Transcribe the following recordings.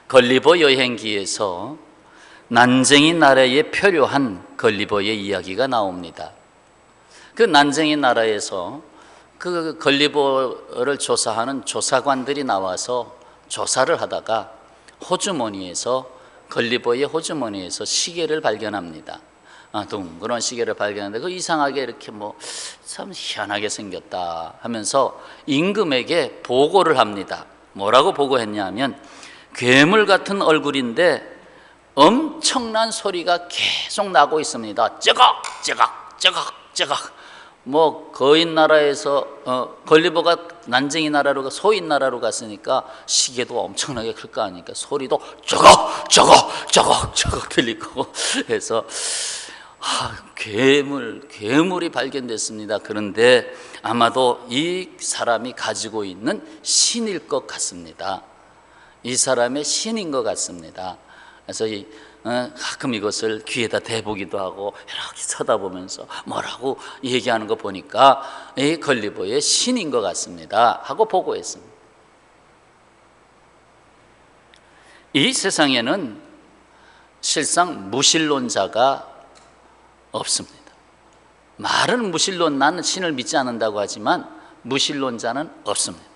걸리버 여행기에서 난쟁이 나라에 표류한 걸리버의 이야기가 나옵니다. 그 난쟁이 나라에서 그 걸리버를 조사하는 조사관들이 나와서 조사를 하다가 걸리버의 호주머니에서 시계를 발견합니다. 그런 시계를 발견하는데 그 이상하게 이렇게 참 희한하게 생겼다 하면서 임금에게 보고를 합니다. 뭐라고 보고했냐면 괴물 같은 얼굴인데 엄청난 소리가 계속 나고 있습니다. 쩌걱 쩌걱 쩌걱 쩌걱. 거인 나라에서 걸리버가 난쟁이 나라로 소인 나라로 갔으니까 시계도 엄청나게 클 거 아닙니까? 소리도 쩌걱 쩌걱 쩌걱 쩌걱 들릴 거고 해서 괴물이 발견됐습니다. 그런데 아마도 이 사람이 가지고 있는 신일 것 같습니다. 이 사람의 신인 것 같습니다. 그래서 가끔 이것을 귀에다 대보기도 하고 이렇게 쳐다보면서 뭐라고 얘기하는 거 보니까 이 걸리버의 신인 것 같습니다 하고 보고했습니다. 이 세상에는 실상 무신론자가 없습니다. 말은 무신론, 나는 신을 믿지 않는다고 하지만 무신론자는 없습니다.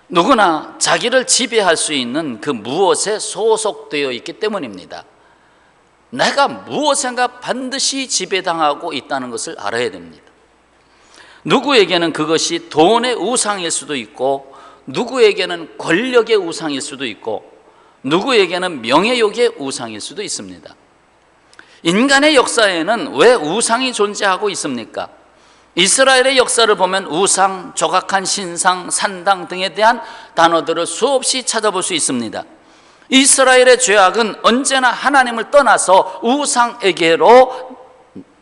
누구나 자기를 지배할 수 있는 그 무엇에 소속되어 있기 때문입니다. 내가 무엇인가 반드시 지배당하고 있다는 것을 알아야 됩니다. 누구에게는 그것이 돈의 우상일 수도 있고, 누구에게는 권력의 우상일 수도 있고, 누구에게는 명예욕의 우상일 수도 있습니다. 인간의 역사에는 왜 우상이 존재하고 있습니까? 이스라엘의 역사를 보면 우상, 조각한 신상, 산당 등에 대한 단어들을 수없이 찾아볼 수 있습니다. 이스라엘의 죄악은 언제나 하나님을 떠나서 우상에게로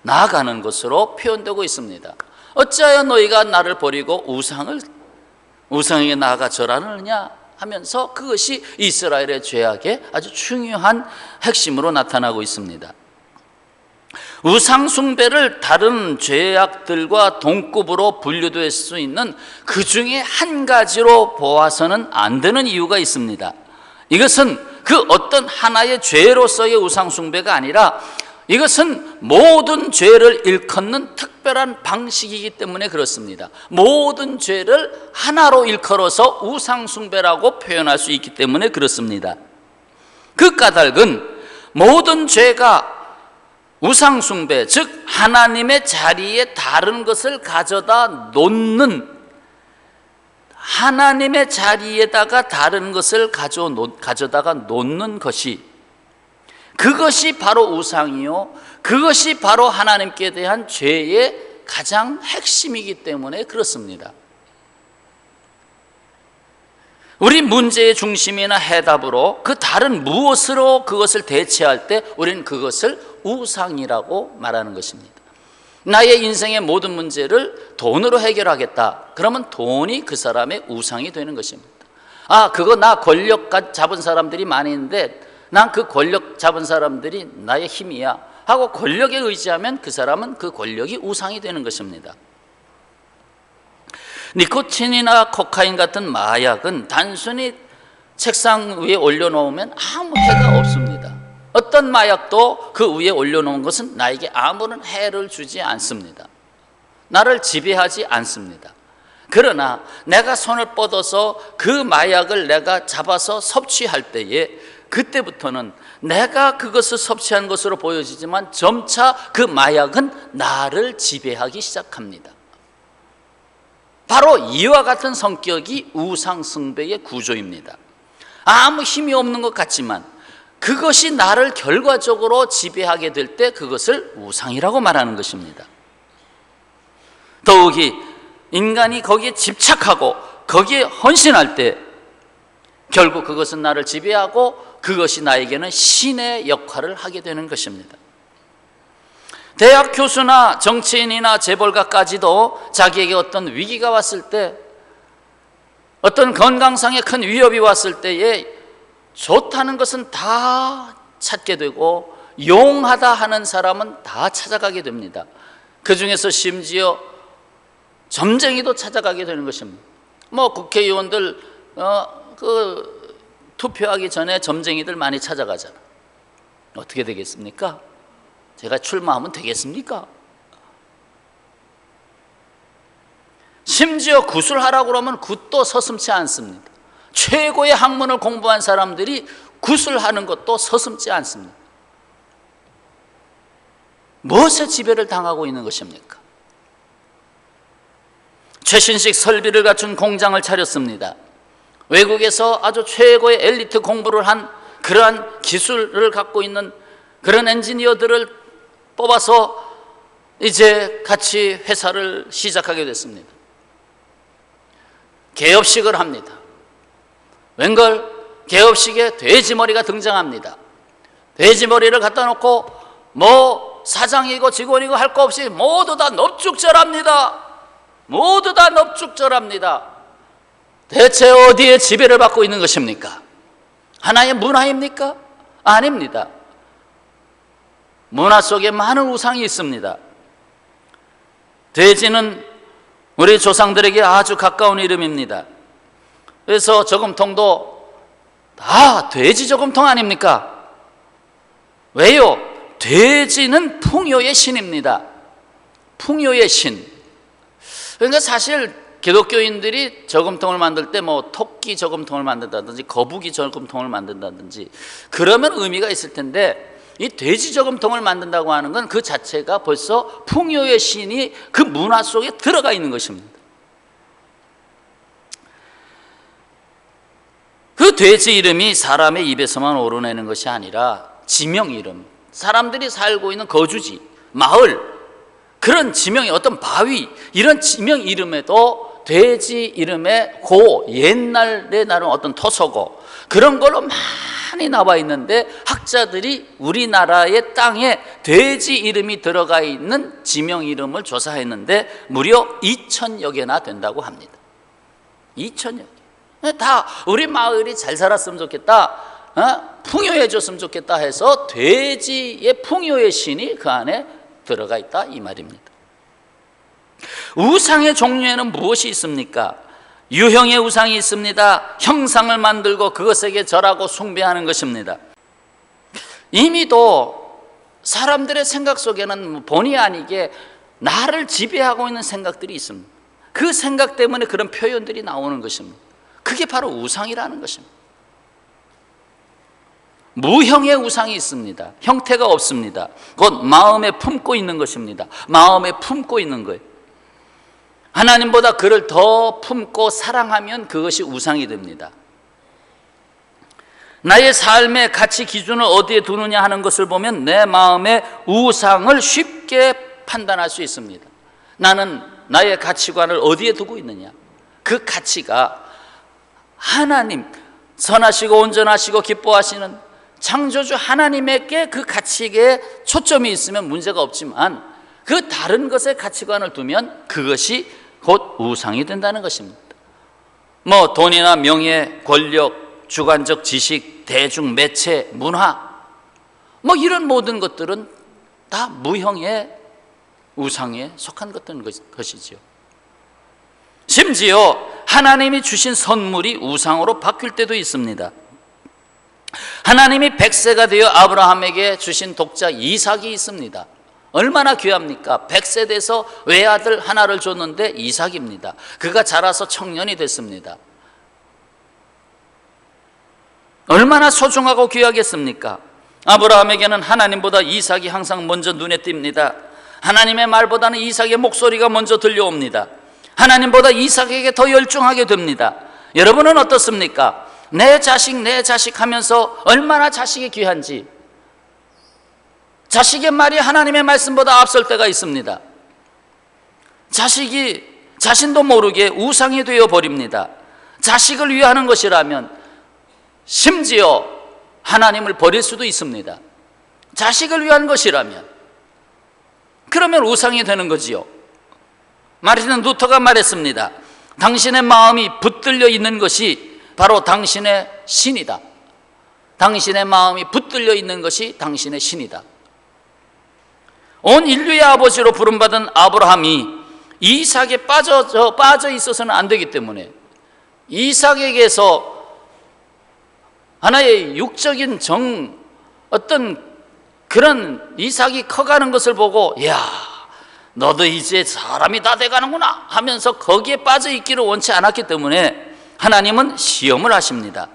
나아가는 것으로 표현되고 있습니다. 어찌하여 너희가 나를 버리고 우상에게 나아가 절하느냐 하면서 그것이 이스라엘의 죄악의 아주 중요한 핵심으로 나타나고 있습니다. 우상 숭배를 다른 죄악들과 동급으로 분류될 수 있는 그 중에 한 가지로 보아서는 안 되는 이유가 있습니다. 이것은 그 어떤 하나의 죄로서의 우상 숭배가 아니라 이것은 모든 죄를 일컫는 특별한 방식이기 때문에 그렇습니다. 모든 죄를 하나로 일컬어서 우상 숭배라고 표현할 수 있기 때문에 그렇습니다. 그 까닭은 모든 죄가 우상 숭배, 즉 하나님의 자리에 다른 것을 가져다 놓는, 하나님의 자리에다가 다른 것을 가져다가 놓는 것이, 그것이 바로 우상이요, 그것이 바로 하나님께 대한 죄의 가장 핵심이기 때문에 그렇습니다. 우리 문제의 중심이나 해답으로 그 다른 무엇으로 그것을 대체할 때 우리는 그것을 우상이라고 말하는 것입니다. 나의 인생의 모든 문제를 돈으로 해결하겠다. 그러면 돈이 그 사람의 우상이 되는 것입니다. 그거 나 권력 잡은 사람들이 많이 있는데 난 그 권력 잡은 사람들이 나의 힘이야 하고 권력에 의지하면 그 사람은 그 권력이 우상이 되는 것입니다. 니코틴이나 코카인 같은 마약은 단순히 책상 위에 올려놓으면 아무 해가 없습니다. 어떤 마약도 그 위에 올려놓은 것은 나에게 아무런 해를 주지 않습니다. 나를 지배하지 않습니다. 그러나 내가 손을 뻗어서 그 마약을 내가 잡아서 섭취할 때에 그때부터는 내가 그것을 섭취한 것으로 보여지지만 점차 그 마약은 나를 지배하기 시작합니다. 바로 이와 같은 성격이 우상숭배의 구조입니다. 아무 힘이 없는 것 같지만 그것이 나를 결과적으로 지배하게 될 때 그것을 우상이라고 말하는 것입니다. 더욱이 인간이 거기에 집착하고 거기에 헌신할 때 결국 그것은 나를 지배하고 그것이 나에게는 신의 역할을 하게 되는 것입니다. 대학 교수나 정치인이나 재벌가까지도 자기에게 어떤 위기가 왔을 때, 어떤 건강상의 큰 위협이 왔을 때에 좋다는 것은 다 찾게 되고 용하다 하는 사람은 다 찾아가게 됩니다. 그 중에서 심지어 점쟁이도 찾아가게 되는 것입니다. 국회의원들 투표하기 전에 점쟁이들 많이 찾아가잖아. 어떻게 되겠습니까? 제가 출마하면 되겠습니까? 심지어 굿을 그러면 굿도 서슴지 않습니다. 최고의 학문을 공부한 사람들이 굿을 하는 것도 서슴지 않습니다. 무엇에 지배를 당하고 있는 것입니까? 최신식 설비를 갖춘 공장을 차렸습니다. 외국에서 아주 최고의 엘리트 공부를 한 그러한 기술을 갖고 있는 그런 엔지니어들을 뽑아서 이제 같이 회사를 시작하게 됐습니다. 개업식을 합니다. 웬걸 개업식에 돼지머리가 등장합니다. 돼지머리를 갖다 놓고 뭐 사장이고 직원이고 할 거 없이 모두 다 넙죽절합니다. 모두 다 넙죽절합니다. 대체 어디에 지배를 받고 있는 것입니까? 하나의 문화입니까? 아닙니다. 문화 속에 많은 우상이 있습니다. 돼지는 우리 조상들에게 아주 가까운 이름입니다. 그래서 저금통도 다 돼지 저금통 아닙니까? 왜요? 돼지는 풍요의 신입니다. 풍요의 신. 그러니까 사실 기독교인들이 저금통을 만들 때 뭐 토끼 저금통을 만든다든지 거북이 저금통을 만든다든지 그러면 의미가 있을 텐데, 이 돼지 저금통을 만든다고 하는 건 그 자체가 벌써 풍요의 신이 그 문화 속에 들어가 있는 것입니다. 그 돼지 이름이 사람의 입에서만 오르내는 것이 아니라 지명 이름, 사람들이 살고 있는 거주지, 마을, 그런 지명이, 어떤 바위, 이런 지명 이름에도 돼지 이름에 옛날에 나는 어떤 토속어 그런 걸로 많이 나와 있는데, 학자들이 우리나라의 땅에 돼지 이름이 들어가 있는 지명 이름을 조사했는데 무려 2,000여 개나 된다고 합니다. 2,000여 개. 다 우리 마을이 잘 살았으면 좋겠다, 풍요해졌으면 좋겠다 해서 돼지의 풍요의 신이 그 안에 들어가 있다 이 말입니다. 우상의 종류에는 무엇이 있습니까? 유형의 우상이 있습니다. 형상을 만들고 그것에게 절하고 숭배하는 것입니다. 이미도 사람들의 생각 속에는 본의 아니게 나를 지배하고 있는 생각들이 있습니다. 그 생각 때문에 그런 표현들이 나오는 것입니다. 그게 바로 우상이라는 것입니다. 무형의 우상이 있습니다. 형태가 없습니다. 곧 마음에 품고 있는 것입니다. 마음에 품고 있는 거예요. 하나님보다 그를 더 품고 사랑하면 그것이 우상이 됩니다. 나의 삶의 가치 기준을 어디에 두느냐 하는 것을 보면 내 마음의 우상을 쉽게 판단할 수 있습니다. 나는 나의 가치관을 어디에 두고 있느냐, 그 가치가 하나님, 선하시고 온전하시고 기뻐하시는 창조주 하나님에게 그 가치에 초점이 있으면 문제가 없지만, 그 다른 것에 가치관을 두면 그것이 곧 우상이 된다는 것입니다. 뭐 돈이나 명예, 권력, 주관적 지식, 대중 매체, 문화, 뭐 이런 모든 것들은 다 무형의 우상에 속한 것이지요. 심지어 하나님이 주신 선물이 우상으로 바뀔 때도 있습니다. 하나님이 100세가 되어 아브라함에게 주신 독자 이삭이 있습니다. 얼마나 귀합니까? 100세 돼서 외아들 하나를 줬는데 이삭입니다. 그가 자라서 청년이 됐습니다. 얼마나 소중하고 귀하겠습니까? 아브라함에게는 하나님보다 이삭이 항상 먼저 눈에 띕니다. 하나님의 말보다는 이삭의 목소리가 먼저 들려옵니다. 하나님보다 이삭에게 더 열중하게 됩니다. 여러분은 어떻습니까? 내 자식 하면서 얼마나 자식이 귀한지, 자식의 말이 하나님의 말씀보다 앞설 때가 있습니다. 자식이 자신도 모르게 우상이 되어 버립니다. 자식을 위하는 것이라면 심지어 하나님을 버릴 수도 있습니다. 자식을 위한 것이라면 그러면 우상이 되는 거지요. 마르틴 루터가 말했습니다. 당신의 마음이 붙들려 있는 것이 바로 당신의 신이다. 당신의 마음이 붙들려 있는 것이 당신의 신이다. 온 인류의 아버지로 부름받은 아브라함이 이삭에 빠져 있어서는 안 되기 때문에 이삭에게서 하나의 육적인 어떤 그런 이삭이 커가는 것을 보고, 야, 너도 이제 사람이 다 돼가는구나 하면서 거기에 빠져 있기를 원치 않았기 때문에 하나님은 시험을 하십니다.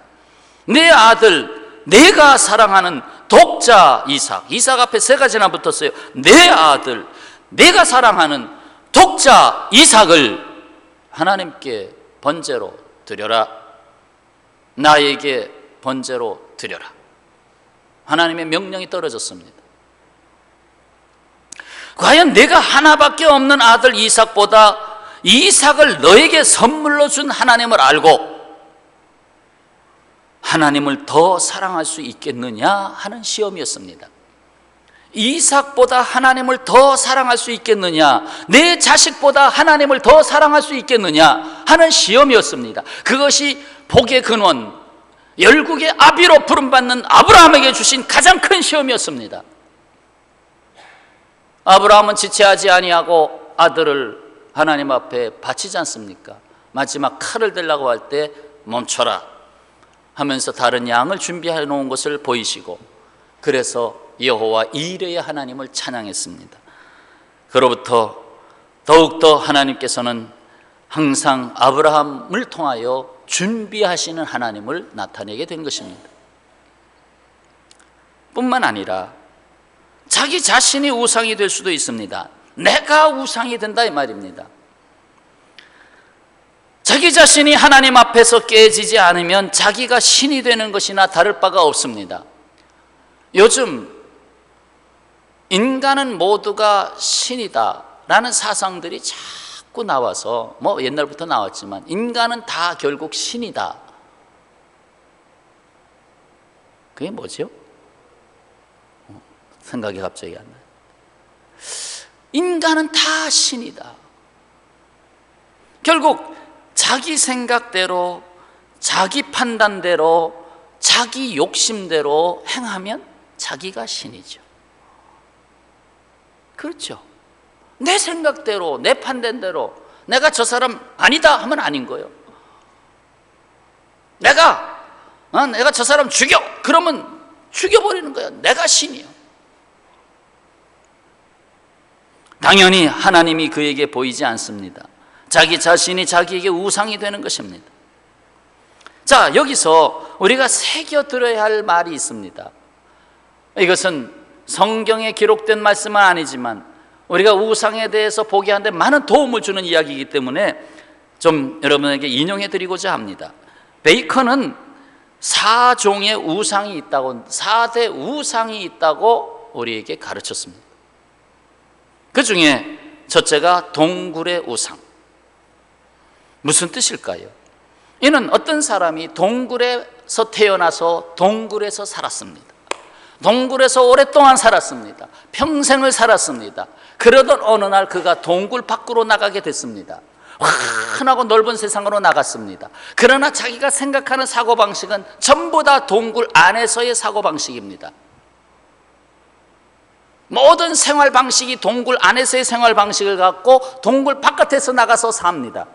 내 아들, 내가 사랑하는 독자 이삭 앞에 세 가지나 붙었어요. 내 아들, 내가 사랑하는 독자 이삭을 하나님께 번제로 드려라. 나에게 번제로 드려라. 하나님의 명령이 떨어졌습니다. 과연 내가 하나밖에 없는 아들 이삭보다 이삭을 너에게 선물로 준 하나님을 알고 하나님을 더 사랑할 수 있겠느냐 하는 시험이었습니다. 이삭보다 하나님을 더 사랑할 수 있겠느냐, 내 자식보다 하나님을 더 사랑할 수 있겠느냐 하는 시험이었습니다. 그것이 복의 근원, 열국의 아비로 부름받는 아브라함에게 주신 가장 큰 시험이었습니다. 아브라함은 지체하지 아니하고 아들을 하나님 앞에 바치지 않습니까? 마지막 칼을 들라고 할 때 멈춰라 하면서 다른 양을 준비해 놓은 것을 보이시고, 그래서 여호와 이레의 하나님을 찬양했습니다. 그로부터 더욱더 하나님께서는 항상 아브라함을 통하여 준비하시는 하나님을 나타내게 된 것입니다. 뿐만 아니라 자기 자신이 우상이 될 수도 있습니다. 내가 우상이 된다 이 말입니다. 자기 자신이 하나님 앞에서 깨지지 않으면 자기가 신이 되는 것이나 다를 바가 없습니다. 요즘 인간은 모두가 신이다 라는 사상들이 자꾸 나와서, 뭐 옛날부터 나왔지만 인간은 다 결국 신이다. 그게 뭐죠? 생각이 갑자기 안 나요. 인간은 다 신이다. 결국 자기 생각대로, 자기 판단대로, 자기 욕심대로 행하면 자기가 신이죠. 그렇죠. 내 생각대로, 내 판단대로 내가 저 사람 아니다 하면 아닌 거예요. 내가 저 사람 죽여! 그러면 죽여버리는 거예요. 내가 신이요. 당연히 하나님이 그에게 보이지 않습니다. 자기 자신이 자기에게 우상이 되는 것입니다. 자, 여기서 우리가 새겨들어야 할 말이 있습니다. 이것은 성경에 기록된 말씀은 아니지만 우리가 우상에 대해서 보게 하는데 많은 도움을 주는 이야기이기 때문에 좀 여러분에게 인용해 드리고자 합니다. 베이컨은 4종의 우상이 있다고, 4대 우상이 있다고 우리에게 가르쳤습니다. 그 중에 첫째가 동굴의 우상. 무슨 뜻일까요? 이는 어떤 사람이 동굴에서 태어나서 동굴에서 살았습니다. 동굴에서 오랫동안 살았습니다. 평생을 살았습니다. 그러던 어느 날 그가 동굴 밖으로 나가게 됐습니다. 환하고 넓은 세상으로 나갔습니다. 그러나 자기가 생각하는 사고방식은 전부 다 동굴 안에서의 사고방식입니다. 모든 생활방식이 동굴 안에서의 생활방식을 갖고 동굴 바깥에서 나가서 삽니다.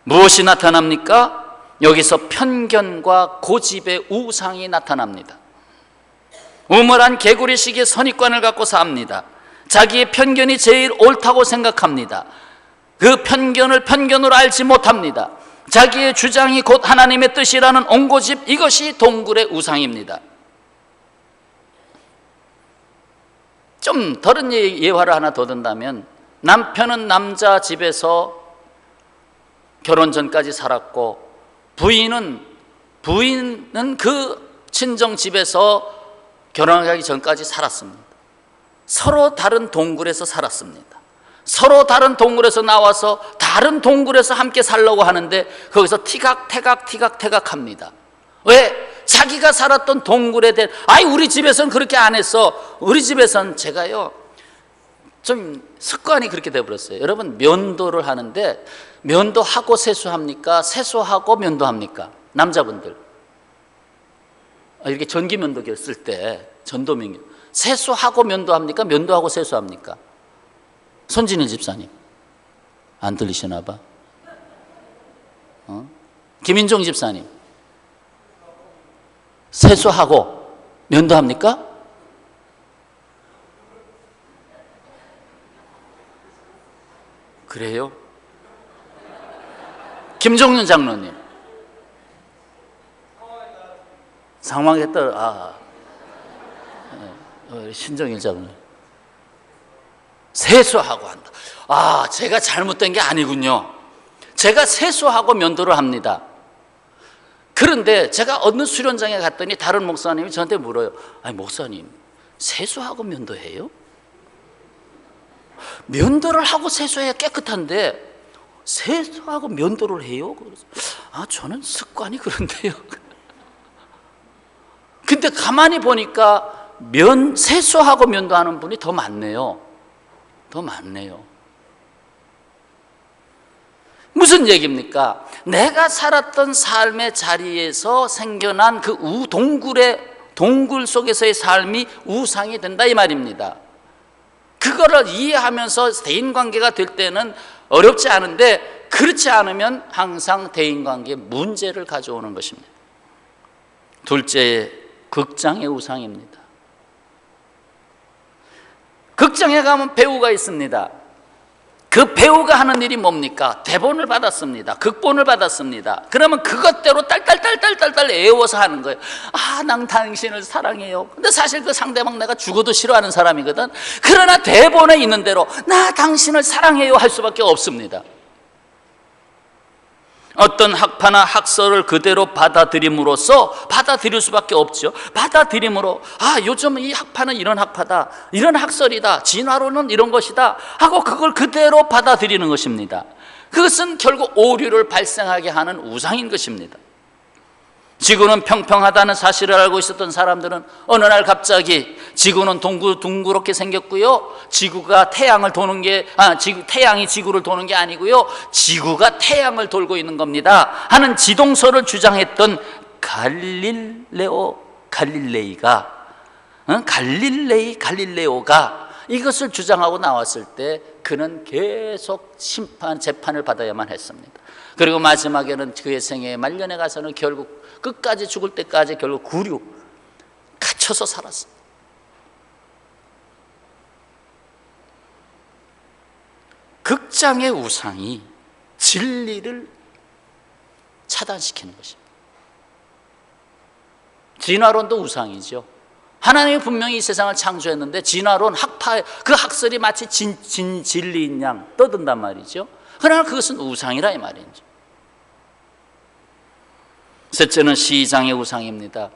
무엇이 나타납니까? 여기서 편견과 고집의 우상이 나타납니다. 우물한 개구리식의 선입관을 갖고 삽니다. 자기의 편견이 제일 옳다고 생각합니다. 그 편견을 편견으로 알지 못합니다. 자기의 주장이 곧 하나님의 뜻이라는 옹고집, 이것이 동굴의 우상입니다. 좀 다른 예화를 하나 더 든다면, 남편은 남자 집에서 결혼 전까지 살았고 부인은 그 친정 집에서 결혼하기 전까지 살았습니다. 서로 다른 동굴에서 살았습니다. 서로 다른 동굴에서 나와서 다른 동굴에서 함께 살려고 하는데 거기서 티각태각 합니다. 왜? 자기가 살았던 동굴에 대한, 우리 집에서는 그렇게 안 했어. 우리 집에서는 제가요 좀 습관이 그렇게 돼버렸어요. 여러분, 면도를 하는데 면도하고 세수합니까? 세수하고 면도합니까? 남자분들 이렇게 전기 면도기를 쓸 때 전도면기 세수하고 면도합니까? 면도하고 세수합니까? 손진일 집사님 안 들리시나 봐. 김인종 집사님 세수하고 면도합니까? 그래요? 김종윤 장로님, 상황에 따라 신정일 장로님, 세수하고 한다. 제가 잘못된 게 아니군요. 제가 세수하고 면도를 합니다. 그런데 제가 어느 수련장에 갔더니 다른 목사님이 저한테 물어요. 아니 목사님, 세수하고 면도해요? 면도를 하고 세수해야 깨끗한데 세수하고 면도를 해요? 그래서 저는 습관이 그런데요. 근데 가만히 보니까 세수하고 면도하는 분이 더 많네요. 더 많네요. 무슨 얘기입니까? 내가 살았던 삶의 자리에서 생겨난 그 동굴 속에서의 삶이 우상이 된다 이 말입니다. 그거를 이해하면서 대인관계가 될 때는 어렵지 않은데, 그렇지 않으면 항상 대인관계에 문제를 가져오는 것입니다. 둘째, 극장의 우상입니다. 극장에 가면 배우가 있습니다. 그 배우가 하는 일이 뭡니까? 대본을 받았습니다. 극본을 받았습니다. 그러면 그것대로 딸딸딸딸딸 애워서 하는 거예요. 난 당신을 사랑해요. 근데 사실 그 상대방 내가 죽어도 싫어하는 사람이거든. 그러나 대본에 있는 대로 나 당신을 사랑해요 할 수밖에 없습니다. 어떤 학파나 학설을 그대로 받아들임으로써 받아들일 수밖에 없죠. 받아들임으로 요즘 이 학파는 이런 학파다, 이런 학설이다, 진화론은 이런 것이다 하고 그걸 그대로 받아들이는 것입니다. 그것은 결국 오류를 발생하게 하는 우상인 것입니다. 지구는 평평하다는 사실을 알고 있었던 사람들은 어느 날 갑자기 지구는 둥그렇게 생겼고요, 지구가 태양을 도는 게 태양이 지구를 도는 게 아니고요, 지구가 태양을 돌고 있는 겁니다 하는 지동설을 주장했던 갈릴레오가 이것을 주장하고 나왔을 때 그는 계속 재판을 받아야만 했습니다. 그리고 마지막에는 그의 생애의 말년에 가서는 결국 끝까지 죽을 때까지 결국 갇혀서 살았습니다. 극장의 우상이 진리를 차단시키는 것입니다. 진화론도 우상이죠. 하나님이 분명히 이 세상을 창조했는데 진화론 그 학설이 마치 진리인 양 떠든단 말이죠. 그러나 그것은 우상이라 이 말이죠. 셋째는 시장의 우상입니다.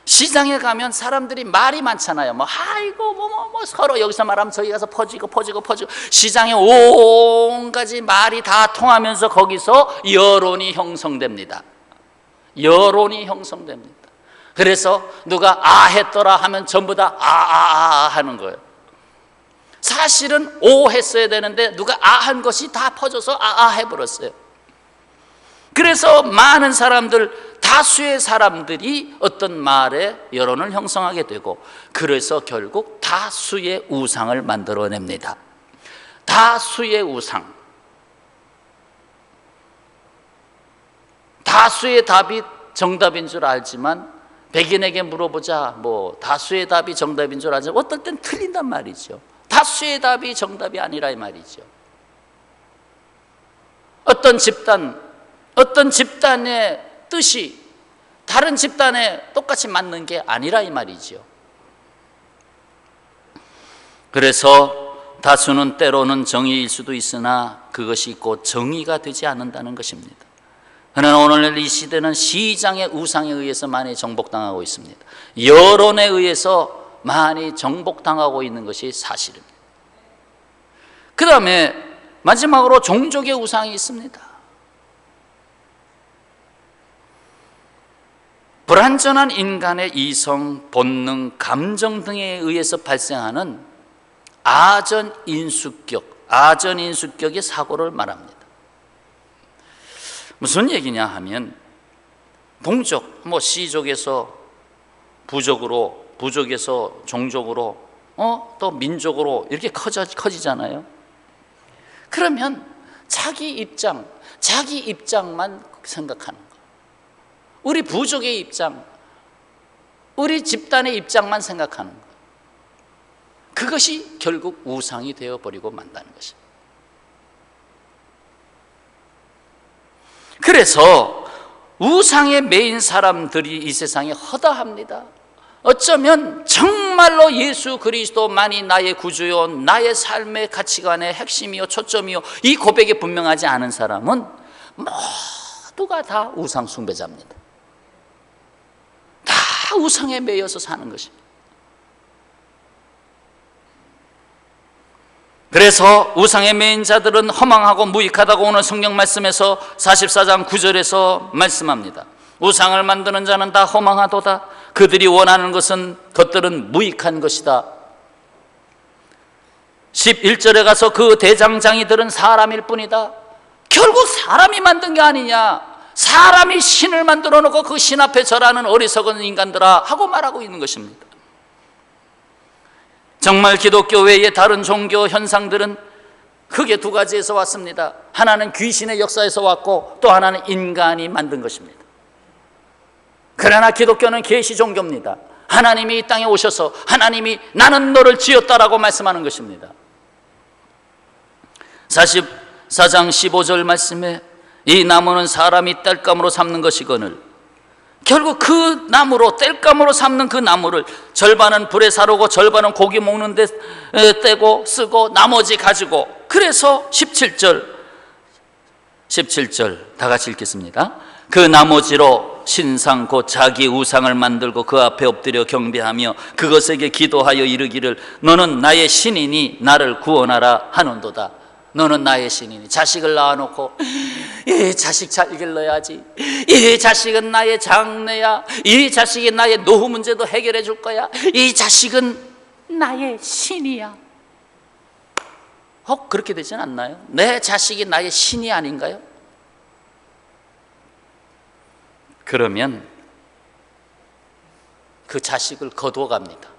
시장에 가면 사람들이 말이 많잖아요. 서로 여기서 말하면 저기 가서 퍼지고 시장에 온 가지 말이 다 통하면서 거기서 여론이 형성됩니다. 그래서 누가 했더라 하면 전부 다 하는 거예요. 사실은 했어야 되는데 누가 한 것이 다 퍼져서 해버렸어요. 그래서 많은 사람들, 다수의 사람들이 어떤 말에 여론을 형성하게 되고, 그래서 결국 다수의 우상을 만들어냅니다. 다수의 우상. 다수의 답이 정답인 줄 알지만 백인에게 물어보자 다수의 답이 정답인 줄 알지만 어떨 땐 틀린단 말이죠. 다수의 답이 정답이 아니라 이 말이죠. 어떤 집단의 뜻이 다른 집단에 똑같이 맞는 게 아니라 이 말이죠. 그래서 다수는 때로는 정의일 수도 있으나 그것이 곧 정의가 되지 않는다는 것입니다. 그러나 오늘 이 시대는 시장의 우상에 의해서 많이 정복당하고 있습니다. 여론에 의해서 많이 정복당하고 있는 것이 사실입니다. 그 다음에 마지막으로 종족의 우상이 있습니다. 불완전한 인간의 이성, 본능, 감정 등에 의해서 발생하는 아전인수격의 사고를 말합니다. 무슨 얘기냐 하면 동족, C족에서 부족으로, 부족에서 종족으로, 또 민족으로 이렇게 커지잖아요. 그러면 자기 입장만 생각하는 거예요. 우리 부족의 입장, 우리 집단의 입장만 생각하는 것, 그것이 결국 우상이 되어버리고 만다는 것입니다. 그래서 우상에 매인 사람들이 이 세상에 허다합니다. 어쩌면 정말로 예수 그리스도만이 나의 구주요, 나의 삶의 가치관의 핵심이요, 초점이요, 이 고백에 분명하지 않은 사람은 모두가 다 우상 숭배자입니다. 다 우상에 매여서 사는 것입니다. 그래서 우상에 매인 자들은 허망하고 무익하다고 오늘 성경 말씀에서 44장 9절에서 말씀합니다. 우상을 만드는 자는 다 허망하도다. 그들이 원하는 것들은 무익한 것이다. 11절에 가서 그 대장장이들은 사람일 뿐이다. 결국 사람이 만든 게 아니냐, 사람이 신을 만들어 놓고 그 신 앞에 절하는 어리석은 인간들아 하고 말하고 있는 것입니다. 정말 기독교 외의 다른 종교 현상들은 크게 두 가지에서 왔습니다. 하나는 귀신의 역사에서 왔고, 또 하나는 인간이 만든 것입니다. 그러나 기독교는 계시 종교입니다. 하나님이 이 땅에 오셔서 하나님이 나는 너를 지었다라고 말씀하는 것입니다. 44장 15절 말씀에 이 나무는 사람이 땔감으로 삼는 것이거늘, 결국 그 나무로, 땔감으로 삼는 그 나무를 절반은 불에 사르고 절반은 고기 먹는 데 떼고 쓰고 나머지 가지고, 그래서 17절 다 같이 읽겠습니다. 그 나머지로 신상 곧 자기 우상을 만들고 그 앞에 엎드려 경배하며 그것에게 기도하여 이르기를 너는 나의 신이니 나를 구원하라 하는도다. 너는 나의 신이니, 자식을 낳아놓고 이 자식 잘 길러야지, 이 자식은 나의 장래야, 이 자식이 나의 노후 문제도 해결해 줄 거야, 이 자식은 나의 신이야. 그렇게 되진 않나요? 내 자식이 나의 신이 아닌가요? 그러면 그 자식을 거두어갑니다.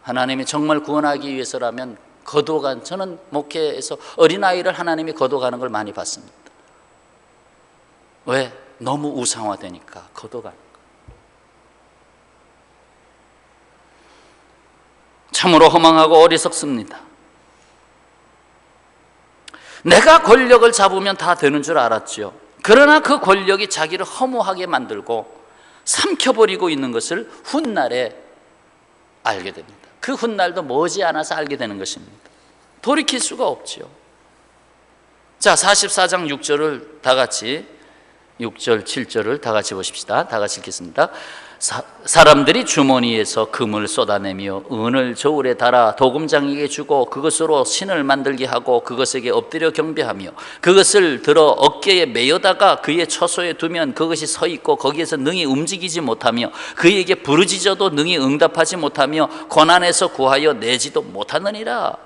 하나님이 정말 구원하기 위해서라면 저는 목회에서 어린아이를 하나님이 거둬가는 걸 많이 봤습니다. 왜? 너무 우상화되니까 거둬가는 거예요. 참으로 허망하고 어리석습니다. 내가 권력을 잡으면 다 되는 줄 알았죠. 그러나 그 권력이 자기를 허무하게 만들고 삼켜버리고 있는 것을 훗날에 알게 됩니다. 그 훗날도 머지않아서 알게 되는 것입니다. 돌이킬 수가 없죠. 자, 44장 6절을 다 같이, 6절 7절을 다 같이 보십시다. 다 같이 읽겠습니다. 사람들이 주머니에서 금을 쏟아내며 은을 저울에 달아 도금장에게 주고 그것으로 신을 만들게 하고 그것에게 엎드려 경배하며 그것을 들어 어깨에 메어다가 그의 처소에 두면 그것이 서 있고 거기에서 능히 움직이지 못하며 그에게 부르짖어도 능히 응답하지 못하며 고난에서 구하여 내지도 못하느니라.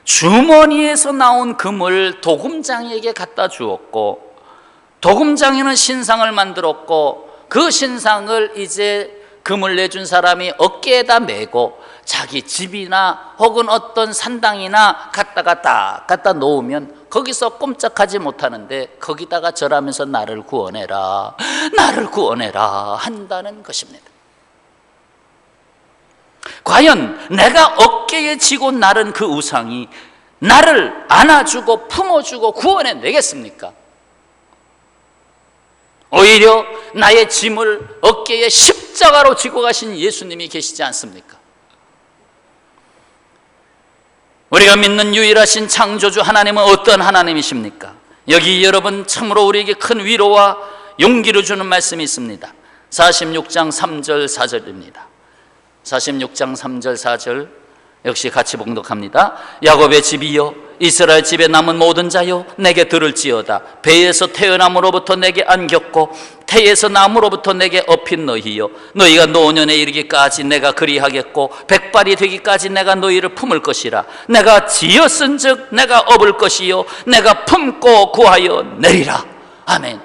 주머니에서 나온 금을 도금장에게 갖다 주었고, 도금장에는 신상을 만들었고, 그 신상을 이제 금을 내준 사람이 어깨에다 메고 자기 집이나 혹은 어떤 산당이나 갖다 놓으면 거기서 꼼짝하지 못하는데 거기다가 절하면서 나를 구원해라, 나를 구원해라 한다는 것입니다. 과연 내가 어깨에 지고 나른 그 우상이 나를 안아주고 품어주고 구원해 내겠습니까? 오히려 나의 짐을 어깨에 십자가로 지고 가신 예수님이 계시지 않습니까? 우리가 믿는 유일하신 창조주 하나님은 어떤 하나님이십니까? 여기 여러분 참으로 우리에게 큰 위로와 용기를 주는 말씀이 있습니다. 46장 3절 4절입니다. 46장 3절 4절 역시 같이 봉독합니다. 야곱의 집이여, 이스라엘 집에 남은 모든 자여, 내게 들을지어다. 배에서 태어남으로부터 내게 안겼고 태에서 남으로부터 내게 업힌 너희여, 너희가 노년에 이르기까지 내가 그리하겠고 백발이 되기까지 내가 너희를 품을 것이라. 내가 지었은즉 내가 업을 것이요 내가 품고 구하여 내리라. 아멘.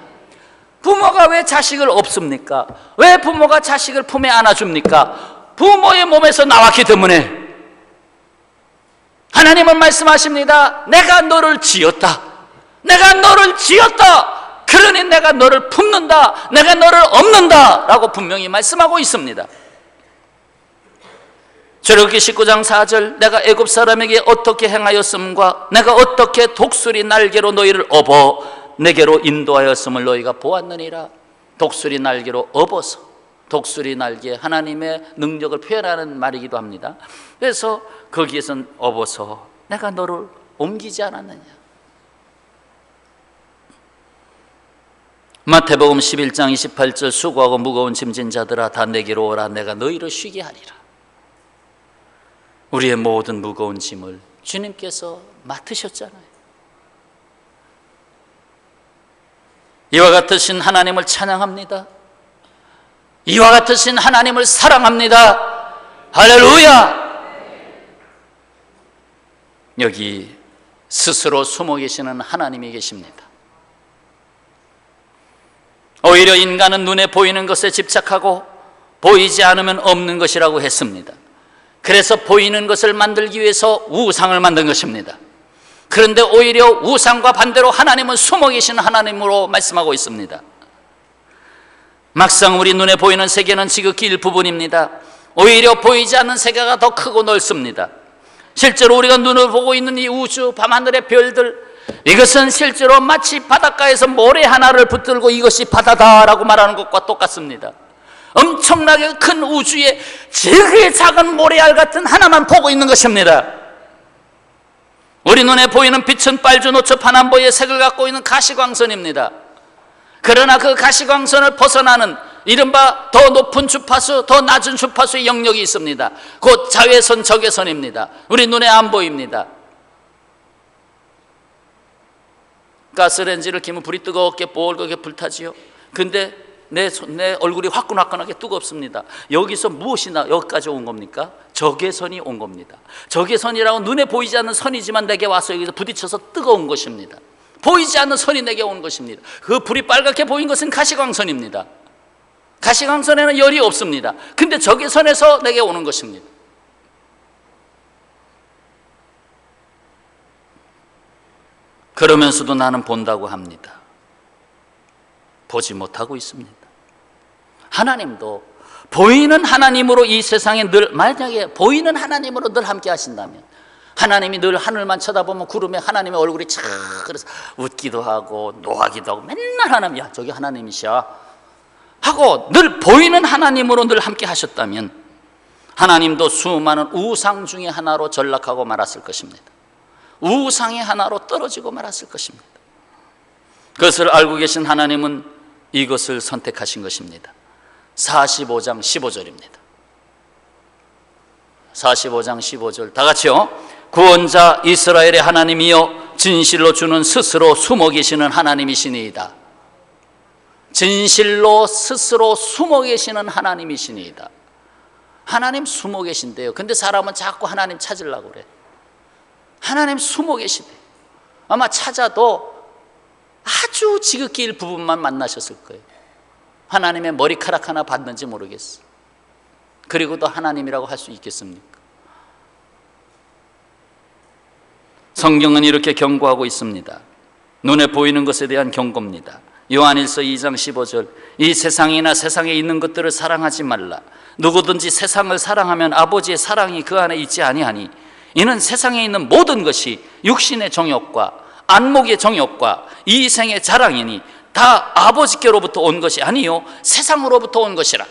부모가 왜 자식을 업습니까? 왜 부모가 자식을 품에 안아줍니까? 부모의 몸에서 나왔기 때문에. 하나님은 말씀하십니다. 내가 너를 지었다. 내가 너를 지었다. 그러니 내가 너를 품는다, 내가 너를 업는다 라고 분명히 말씀하고 있습니다. 출애굽기 19장 4절, 내가 애굽 사람에게 어떻게 행하였음과 내가 어떻게 독수리 날개로 너희를 업어 내게로 인도하였음을 너희가 보았느니라. 독수리 날개로 업어서, 독수리 날개, 하나님의 능력을 표현하는 말이기도 합니다. 그래서 거기에선 업어서 내가 너를 옮기지 않았느냐. 마태복음 11장 28절, 수고하고 무거운 짐진 자들아 다 내게로 오라, 내가 너희를 쉬게 하리라. 우리의 모든 무거운 짐을 주님께서 맡으셨잖아요. 이와 같으신 하나님을 찬양합니다. 이와 같으신 하나님을 사랑합니다. 할렐루야. 여기 스스로 숨어 계시는 하나님이 계십니다. 오히려 인간은 눈에 보이는 것에 집착하고 보이지 않으면 없는 것이라고 했습니다. 그래서 보이는 것을 만들기 위해서 우상을 만든 것입니다. 그런데 오히려 우상과 반대로 하나님은 숨어 계시는 하나님으로 말씀하고 있습니다. 막상 우리 눈에 보이는 세계는 지극히 일부분입니다. 오히려 보이지 않는 세계가 더 크고 넓습니다. 실제로 우리가 눈으로 보고 있는 이 우주, 밤하늘의 별들, 이것은 실제로 마치 바닷가에서 모래 하나를 붙들고 이것이 바다다라고 말하는 것과 똑같습니다. 엄청나게 큰 우주에 제일 작은 모래알 같은 하나만 보고 있는 것입니다. 우리 눈에 보이는 빛은 빨주노초 파남보의 색을 갖고 있는 가시광선입니다. 그러나 그 가시광선을 벗어나는 이른바 더 높은 주파수, 더 낮은 주파수의 영역이 있습니다. 곧 자외선, 적외선입니다. 우리 눈에 안 보입니다. 가스레인지를 켜면 불이 뜨겁게 뻘겋게 불타지요. 근데 내 얼굴이 화끈화끈하게 뜨겁습니다. 여기서 무엇이 여기까지 온 겁니까? 적외선이 온 겁니다. 적외선이라고 눈에 보이지 않는 선이지만 내게 와서 여기서 부딪혀서 뜨거운 것입니다. 보이지 않는 선이 내게 온 것입니다. 그 불이 빨갛게 보인 것은 가시광선입니다. 가시광선에는 열이 없습니다. 근데 적외선에서 내게 오는 것입니다. 그러면서도 나는 본다고 합니다. 보지 못하고 있습니다. 하나님도 보이는 하나님으로 이 세상에 늘, 만약에 보이는 하나님으로 늘 함께 하신다면, 하나님이 늘 하늘만 쳐다보면 구름에 하나님의 얼굴이 착 그래서 웃기도 하고 노하기도 하고 맨날 하나님, 야 저기 하나님이셔 하고 늘 보이는 하나님으로 늘 함께 하셨다면, 하나님도 수많은 우상 중에 하나로 전락하고 말았을 것입니다. 우상의 하나로 떨어지고 말았을 것입니다. 그것을 알고 계신 하나님은 이것을 선택하신 것입니다. 45장 15절입니다. 45장 15절 다 같이요. 구원자 이스라엘의 하나님이여 진실로 주는 스스로 숨어 계시는 하나님이시니이다. 진실로 스스로 숨어 계시는 하나님이시니이다. 하나님 숨어 계신대요. 근데 사람은 자꾸 하나님 찾으려고 그래. 하나님 숨어 계시대요. 아마 찾아도 아주 지극히 일부분만 만나셨을 거예요. 하나님의 머리카락 하나 봤는지 모르겠어. 그리고도 하나님이라고 할 수 있겠습니까? 성경은 이렇게 경고하고 있습니다. 눈에 보이는 것에 대한 경고입니다. 요한일서 2장 15절, 이 세상이나 세상에 있는 것들을 사랑하지 말라. 누구든지 세상을 사랑하면 아버지의 사랑이 그 안에 있지 아니하니 이는 세상에 있는 모든 것이 육신의 정욕과 안목의 정욕과 이 생의 자랑이니 다 아버지께로부터 온 것이 아니요 세상으로부터 온 것이라.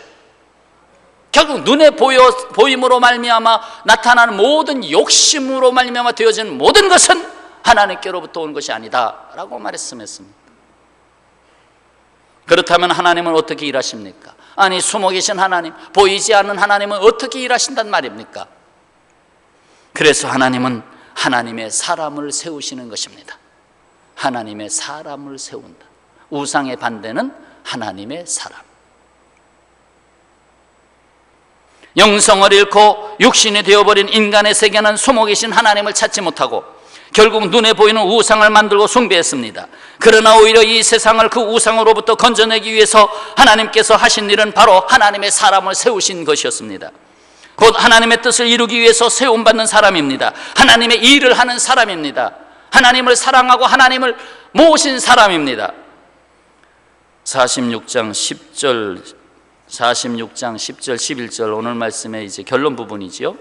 결국 눈에 보임으로 말미암아 나타나는 모든 욕심으로 말미암아 되어지는 모든 것은 하나님께로부터 온 것이 아니다 라고 말씀했습니다. 그렇다면 하나님은 어떻게 일하십니까? 아니 숨어 계신 하나님, 보이지 않는 하나님은 어떻게 일하신단 말입니까? 그래서 하나님은 하나님의 사람을 세우시는 것입니다. 하나님의 사람을 세운다. 우상의 반대는 하나님의 사람. 영성을 잃고 육신이 되어버린 인간의 세계는 숨어 계신 하나님을 찾지 못하고 결국 눈에 보이는 우상을 만들고 숭배했습니다. 그러나 오히려 이 세상을 그 우상으로부터 건져내기 위해서 하나님께서 하신 일은 바로 하나님의 사람을 세우신 것이었습니다. 곧 하나님의 뜻을 이루기 위해서 세움받는 사람입니다. 하나님의 일을 하는 사람입니다. 하나님을 사랑하고 하나님을 모신 사람입니다. 46장 10절 11절 오늘 말씀의 이제 결론 부분이지요.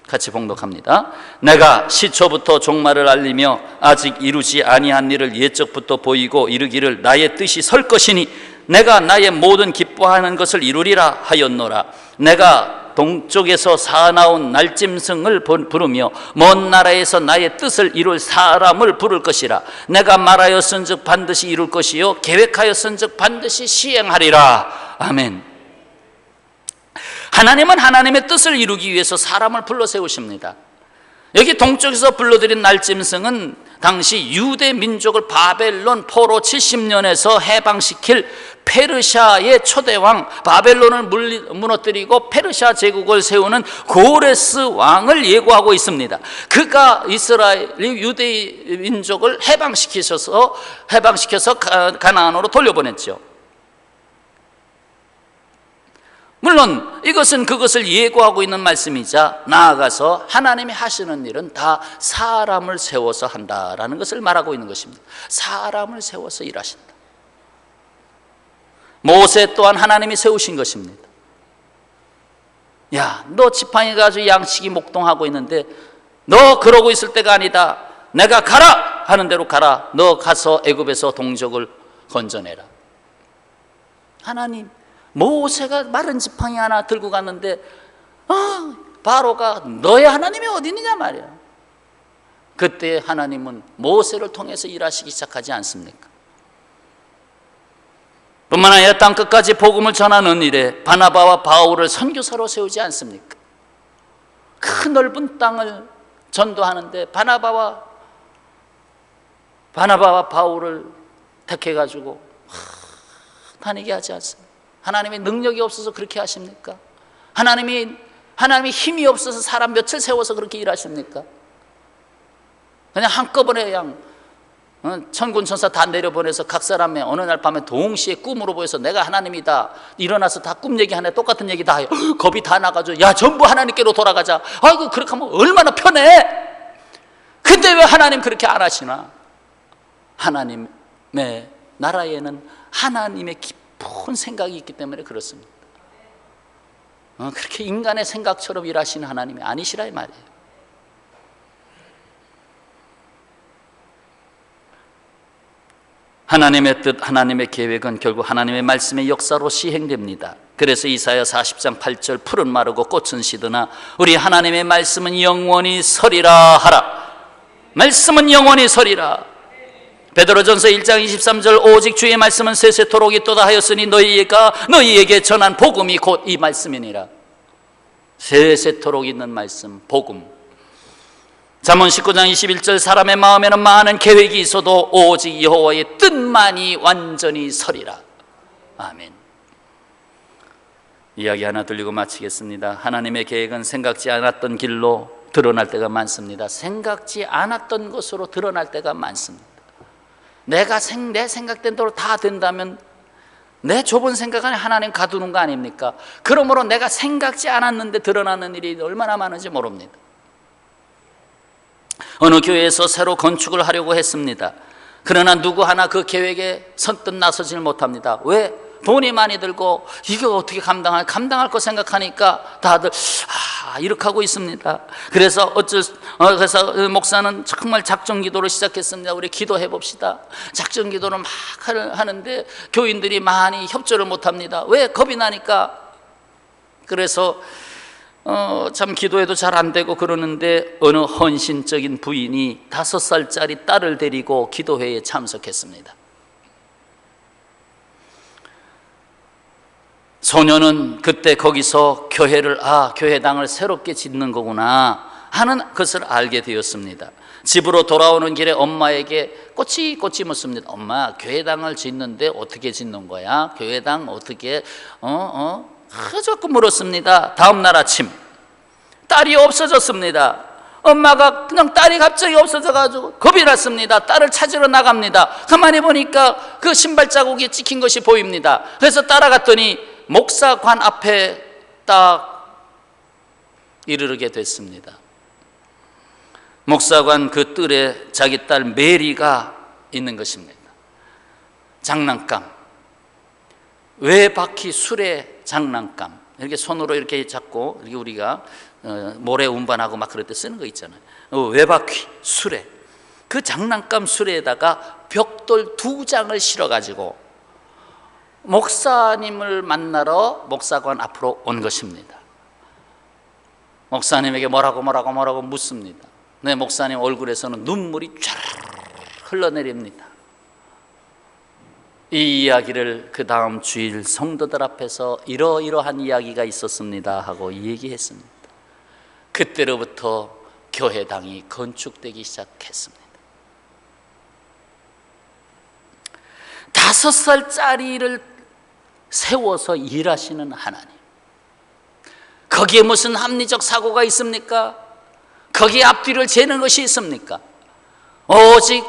같이 봉독합니다. 내가 시초부터 종말을 알리며 아직 이루지 아니한 일을 옛적부터 보이고 이르기를 나의 뜻이 설 것이니 내가 나의 모든 기뻐하는 것을 이루리라 하였노라. 내가 동쪽에서 사나운 날짐승을 부르며 먼 나라에서 나의 뜻을 이룰 사람을 부를 것이라. 내가 말하였은즉 반드시 이룰 것이요 계획하였은즉 반드시 시행하리라. 아멘. 하나님은 하나님의 뜻을 이루기 위해서 사람을 불러 세우십니다. 여기 동쪽에서 불러들인 날짐승은 당시 유대 민족을 바벨론 포로 70년에서 해방시킬 페르시아의 초대왕, 바벨론을 무너뜨리고 페르시아 제국을 세우는 고레스 왕을 예고하고 있습니다. 그가 이스라엘 유대 민족을 해방시켜서 가나안으로 돌려보냈죠. 물론 이것은 그것을 예고하고 있는 말씀이자 나아가서 하나님이 하시는 일은 다 사람을 세워서 한다라는 것을 말하고 있는 것입니다. 사람을 세워서 일하신다. 모세 또한 하나님이 세우신 것입니다. 야, 너 지팡이 가지고 양치기 목동하고 있는데 너 그러고 있을 때가 아니다. 내가 가라 하는 대로 가라. 너 가서 애굽에서 동족을 건져내라. 하나님, 모세가 마른 지팡이 하나 들고 갔는데 바로가 너의 하나님이 어디 있느냐 말이야. 그때 하나님은 모세를 통해서 일하시기 시작하지 않습니까? 뿐만 아니라 땅끝까지 복음을 전하는 일에 바나바와 바울을 선교사로 세우지 않습니까? 큰 넓은 땅을 전도하는데 바나바와 바울을 택해가지고 다니게 하지 않습니까? 하나님의 능력이 없어서 그렇게 하십니까? 하나님이 힘이 없어서 사람 며칠 세워서 그렇게 일하십니까? 그냥 한꺼번에 그냥 천군 천사 다 내려보내서 각 사람의 어느 날 밤에 동시에 꿈으로 보여서 내가 하나님이다 일어나서 다 꿈 얘기하네. 똑같은 얘기 다 해요. 겁이 다 나가지고 야 전부 하나님께로 돌아가자. 아이고 그렇게 하면 얼마나 편해. 근데 왜 하나님 그렇게 안 하시나? 하나님의 나라에는 하나님의 깊은 생각이 있기 때문에 그렇습니다. 그렇게 인간의 생각처럼 일하시는 하나님이 아니시라 이 말이에요. 하나님의 뜻, 하나님의 계획은 결국 하나님의 말씀의 역사로 시행됩니다. 그래서 이사야 40장 8절 풀은 마르고 꽃은 시드나 우리 하나님의 말씀은 영원히 서리라 하라. 말씀은 영원히 서리라. 베드로전서 1장 23절 오직 주의 말씀은 세세토록 있도다 하였으니 너희에게 전한 복음이 곧 이 말씀이니라. 세세토록 있는 말씀, 복음. 잠언 19장 21절 사람의 마음에는 많은 계획이 있어도 오직 여호와의 뜻만이 완전히 서리라. 아멘. 이야기 하나 들리고 마치겠습니다. 하나님의 계획은 생각지 않았던 길로 드러날 때가 많습니다. 생각지 않았던 것으로 드러날 때가 많습니다. 내 생각된 대로 다 된다면 내 좁은 생각 안에 하나님 가두는 거 아닙니까? 그러므로 내가 생각지 않았는데 드러나는 일이 얼마나 많은지 모릅니다. 어느 교회에서 새로 건축을 하려고 했습니다. 그러나 누구 하나 그 계획에 선뜻 나서질 못합니다. 왜? 돈이 많이 들고 이게 어떻게 감당할 거 생각하니까 다들 이렇게 하고 있습니다. 그래서 그래서 목사는 정말 작정 기도를 시작했습니다. 우리 기도해 봅시다. 작정 기도를 막 하는데 교인들이 많이 협조를 못합니다. 왜? 겁이 나니까. 그래서 참 기도해도 잘 안 되고 그러는데 어느 헌신적인 부인이 5살짜리 딸을 데리고 기도회에 참석했습니다. 소녀는 그때 거기서 교회당을 새롭게 짓는 거구나 하는 것을 알게 되었습니다. 집으로 돌아오는 길에 엄마에게 꼬치꼬치 묻습니다. 엄마, 교회당을 짓는데 어떻게 짓는 거야? 교회당 어떻게 자꾸 물었습니다. 다음 날 아침 딸이 없어졌습니다. 엄마가 그냥 딸이 갑자기 없어져가지고 겁이 났습니다. 딸을 찾으러 나갑니다. 가만히 보니까 그 신발 자국이 찍힌 것이 보입니다. 그래서 따라갔더니 목사관 앞에 딱 이르게 됐습니다. 목사관 그 뜰에 자기 딸 메리가 있는 것입니다. 장난감. 외바퀴 수레 장난감, 이렇게 손으로 이렇게 잡고 이렇게 우리가 모래 운반하고 막 그럴 때 쓰는 거 있잖아요. 외바퀴 수레, 그 장난감 수레에다가 벽돌 2장을 실어가지고 목사님을 만나러 목사관 앞으로 온 것입니다. 목사님에게 뭐라고 묻습니다. 네, 목사님 얼굴에서는 눈물이 쫙 흘러내립니다. 이 이야기를 그 다음 주일 성도들 앞에서 이러이러한 이야기가 있었습니다 하고 얘기했습니다. 그때로부터 교회당이 건축되기 시작했습니다. 5살짜리를 세워서 일하시는 하나님, 거기에 무슨 합리적 사고가 있습니까? 거기에 앞뒤를 재는 것이 있습니까? 오직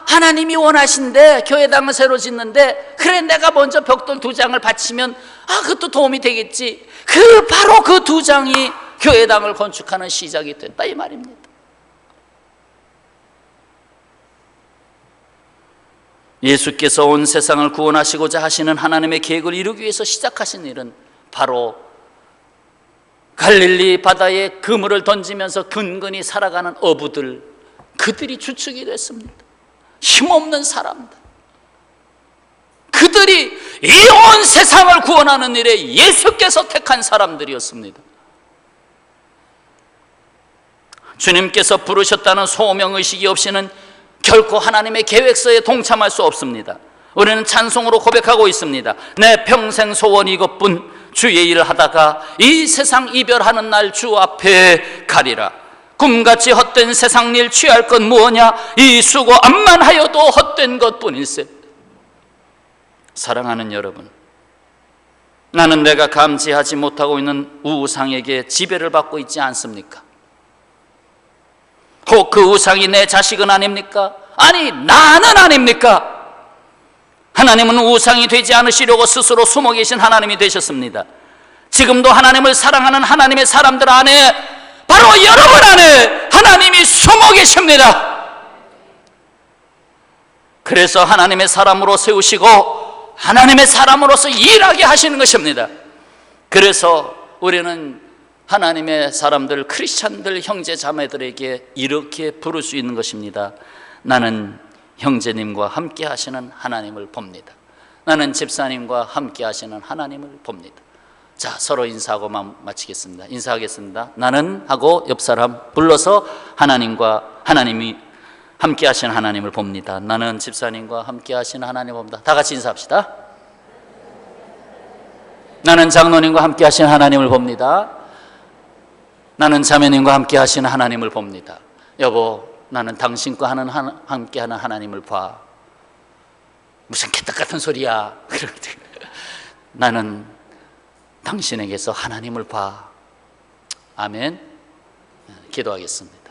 하나님이 원하신데 교회당을 새로 짓는데, 그래 내가 먼저 벽돌 2장을 바치면 그것도 도움이 되겠지. 바로 그 2장이 교회당을 건축하는 시작이 됐다 이 말입니다. 예수께서 온 세상을 구원하시고자 하시는 하나님의 계획을 이루기 위해서 시작하신 일은 바로 갈릴리 바다에 그물을 던지면서 근근히 살아가는 어부들, 그들이 주축이 됐습니다. 힘없는 사람들, 그들이 이 온 세상을 구원하는 일에 예수께서 택한 사람들이었습니다. 주님께서 부르셨다는 소명의식이 없이는 결코 하나님의 계획서에 동참할 수 없습니다. 우리는 찬송으로 고백하고 있습니다. 내 평생 소원이 이것뿐, 주의 일을 하다가 이 세상 이별하는 날 주 앞에 가리라. 꿈같이 헛된 세상 일 취할 것 무엇냐, 이 수고 암만 하여도 헛된 것뿐일세. 사랑하는 여러분, 나는 내가 감지하지 못하고 있는 우상에게 지배를 받고 있지 않습니까? 혹 그 우상이 내 자식은 아닙니까? 아니, 나는 아닙니까? 하나님은 우상이 되지 않으시려고 스스로 숨어 계신 하나님이 되셨습니다. 지금도 하나님을 사랑하는 하나님의 사람들 안에, 바로 여러분 안에 하나님이 숨어 계십니다. 그래서 하나님의 사람으로 세우시고 하나님의 사람으로서 일하게 하시는 것입니다. 그래서 우리는 하나님의 사람들, 크리스찬들, 형제 자매들에게 이렇게 부를 수 있는 것입니다. 나는 형제님과 함께 하시는 하나님을 봅니다. 나는 집사님과 함께 하시는 하나님을 봅니다. 자, 서로 인사하고 마치겠습니다. 인사하겠습니다. 나는 하고 옆 사람 불러서 하나님이 함께 하시는 하나님을 봅니다. 나는 집사님과 함께 하시는 하나님을 봅니다. 다 같이 인사합시다. 나는 장로님과 함께 하시는 하나님을 봅니다. 나는 자매님과 함께 하시는 하나님을 봅니다. 여보, 나는 당신과 함께 하는 하나님을 봐. 무슨 개떡 같은 소리야. 나는 당신에게서 하나님을 봐. 아멘. 기도하겠습니다.